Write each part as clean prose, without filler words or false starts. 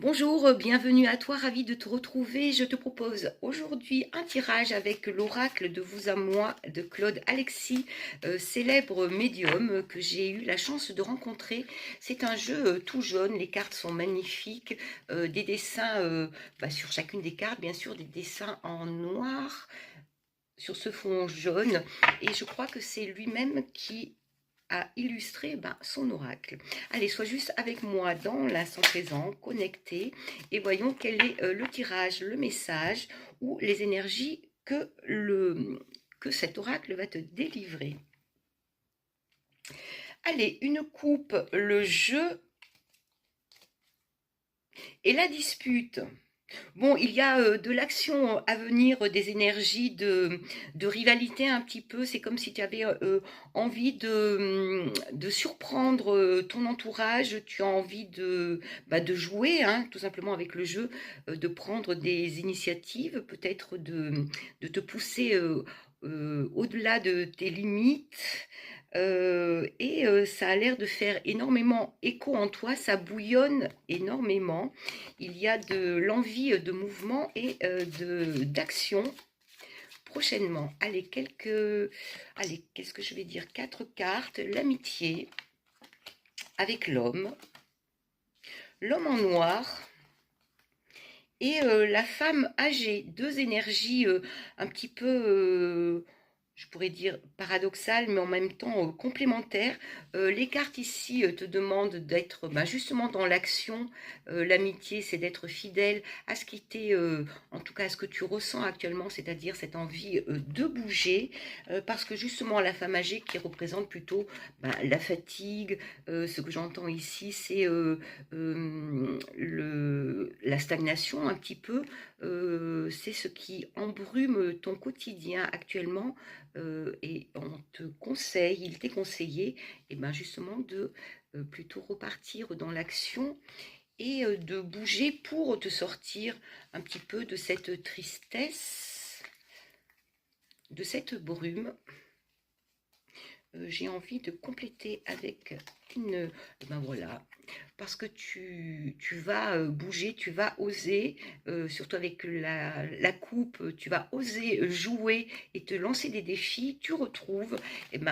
Bonjour, bienvenue à toi, ravi de te retrouver. Je te propose aujourd'hui un tirage avec l'oracle de vous à moi de Claude Alexis, célèbre médium que j'ai eu la chance de rencontrer. C'est un jeu tout jaune, les cartes sont magnifiques, des dessins sur chacune des cartes, bien sûr, des dessins en noir sur ce fond jaune. Et je crois que c'est lui-même qui à illustrer son oracle. Allez, sois juste avec moi dans l'instant présent, connecté, et voyons quel est le tirage, le message ou les énergies que cet oracle va te délivrer. Allez, une coupe, le jeu et la dispute. Bon, il y a de l'action à venir, des énergies de rivalité un petit peu. C'est comme si tu avais envie de surprendre ton entourage. Tu as envie de jouer, hein, tout simplement avec le jeu, de prendre des initiatives, peut-être de te pousser au-delà de tes limites. Ça a l'air de faire énormément écho en toi, ça bouillonne énormément. Il y a de l'envie de mouvement et d'action prochainement. Allez, qu'est-ce que je vais dire? 4 cartes, l'amitié avec l'homme en noir et la femme âgée. Deux énergies un petit peu je pourrais dire paradoxal, mais en même temps complémentaire. Les cartes ici te demandent d'être justement dans l'action. L'amitié, c'est d'être fidèle à ce qui t'est, en tout cas à ce que tu ressens actuellement, c'est-à-dire cette envie de bouger, parce que justement la femme âgée qui représente plutôt la fatigue, ce que j'entends ici, c'est la stagnation un petit peu, c'est ce qui embrume ton quotidien actuellement. Et il t'est conseillé justement de plutôt repartir dans l'action et de bouger pour te sortir un petit peu de cette tristesse, de cette brume. J'ai envie de compléter avec une... voilà, parce que tu vas bouger, tu vas oser, surtout avec la coupe, tu vas oser jouer et te lancer des défis. Tu retrouves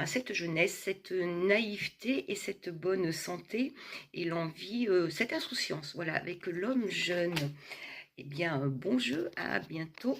cette jeunesse, cette naïveté et cette bonne santé et l'envie, cette insouciance, voilà, avec l'homme jeune. Bon jeu, à bientôt.